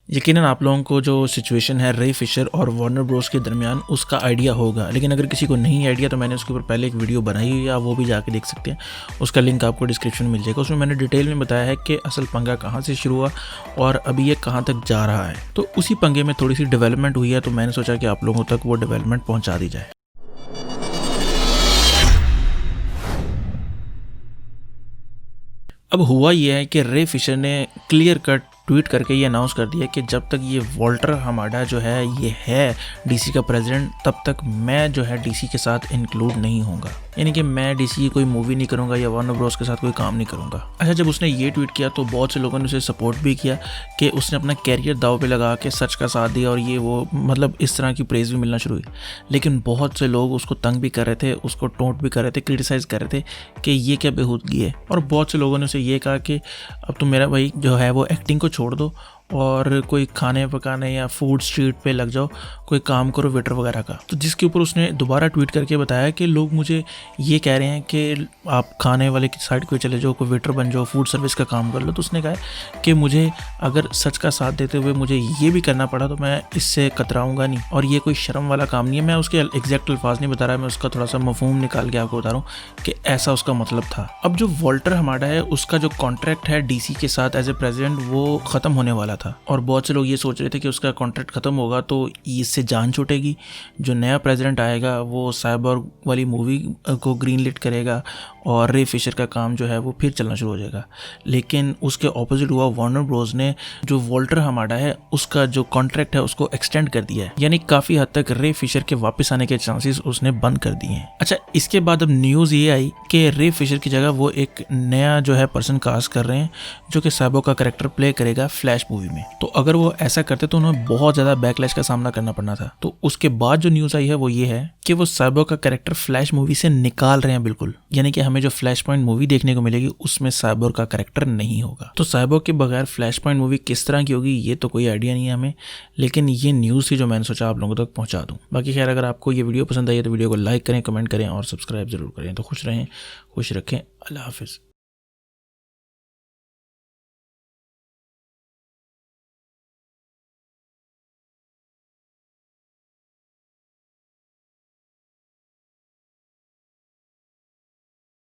यकीनन आप लोगों को जो सिचुएशन है रे फिशर और वार्नर ब्रोस के दरमियान उसका आइडिया होगा, लेकिन अगर किसी को नहीं आइडिया तो मैंने उसके ऊपर पहले एक वीडियो बनाई हुई है, आप वो भी जाके देख सकते हैं। उसका लिंक आपको डिस्क्रिप्शन में मिल जाएगा। उसमें मैंने डिटेल में बताया है कि असल पंगा कहाँ से शुरू हुआ और अभी ये कहाँ तक जा रहा है। तो उसी पंगे में थोड़ी सी डेवलपमेंट हुई है, तो मैंने सोचा कि आप लोगों तक वो डेवलपमेंट पहुँचा दी जाए। अब हुआ यह है कि रे फिशर ने क्लियर कट ट्वीट करके ये अनाउंस कर दिया कि जब तक ये वॉल्टर हमाडा जो है ये है डीसी का प्रेसिडेंट, तब तक मैं जो है डीसी के साथ इंक्लूड नहीं होऊंगा, यानी कि मैं डीसी की कोई मूवी नहीं करूंगा या वार्नर ब्रोस के साथ कोई काम नहीं करूंगा। अच्छा, जब उसने ये ट्वीट किया तो बहुत से लोगों ने उसे सपोर्ट भी किया कि उसने अपना कैरियर दाव पे लगा के सच का साथ दिया और ये वो, मतलब इस तरह की प्रेज भी मिलना शुरू हुई। लेकिन बहुत से लोग उसको तंग भी कर रहे थे, उसको टोंट भी कर रहे थे, क्रिटिसाइज कर रहे थे कि ये क्या बेहूदगी है। और बहुत से लोगों ने उसे ये कहा कि अब तुम मेरा भाई जो है वो एक्टिंग को छोड़ दो और कोई खाने पकाने या फूड स्ट्रीट पे लग जाओ, कोई काम करो वेटर वगैरह का। तो जिसके ऊपर उसने दोबारा ट्वीट करके बताया कि लोग मुझे ये कह रहे हैं कि आप खाने वाले की साइड पे चले जाओ, कोई वेटर बन जाओ, फूड सर्विस का काम कर लो। तो उसने कहा कि मुझे अगर सच का साथ देते हुए मुझे ये भी करना पड़ा तो मैं इससे कतराऊंगा नहीं, और ये कोई शर्म वाला काम नहीं है। मैं उसके एग्जैक्ट अल्फाज नहीं बता रहा, मैं उसका थोड़ा सा मफहूम निकाल के आपको बता रहा हूँ कि ऐसा उसका मतलब था। अब जो वॉल्टर हमारा है उसका जो कॉन्ट्रैक्ट है डीसी के साथ एज ए प्रेसिडेंट वो खत्म होने वाला था, और बहुत से लोग ये सोच रहे थे कि उसका कॉन्ट्रैक्ट खत्म होगा तो इससे जान छूटेगी, जो नया प्रेसिडेंट आएगा वो साइबोर्ग वाली मूवी को ग्रीन लिट करेगा और रे फिशर का काम जो है वो फिर चलना शुरू हो जाएगा। लेकिन उसके ऑपोजिट हुआ, वार्नर ब्रोस ने जो वॉल्टर हमारा है उसका जो कॉन्ट्रैक्ट है उसको एक्सटेंड कर दिया है, यानी काफ़ी हद तक रे फिशर के वापस आने के चांसेस उसने बंद कर दिए हैं। अच्छा, इसके बाद अब न्यूज़ ये आई कि रे फिशर की जगह वो एक नया जो है पर्सन कास्ट कर रहे हैं जो कि साइबोर्ग का कैरेक्टर प्ले करेगा फ्लैश मूवी में। तो अगर वो ऐसा करते तो उन्हें बहुत ज़्यादा बैकलैश का सामना करना पड़ना था। तो उसके बाद जो न्यूज़ आई है वो ये है कि वो साइबोर्ग का कैरेक्टर फ्लैश मूवी से निकाल रहे हैं बिल्कुल, यानी कि हमें जो फ्लैश पॉइंट मूवी देखने को मिलेगी उसमें साइबोर्ग का कैरेक्टर नहीं होगा। तो साइबोर्ग के बगैर फ्लैश पॉइंट मूवी किस तरह की होगी ये तो कोई आइडिया नहीं है हमें, लेकिन ये न्यूज़ थी जो मैंने सोचा आप लोगों तक पहुंचा दूं। बाकी खैर, अगर आपको ये वीडियो पसंद आई है तो वीडियो को लाइक करें, कमेंट करें और सब्सक्राइब जरूर करें। तो खुश रहें, खुश रखें, अल्लाह हाफिज़।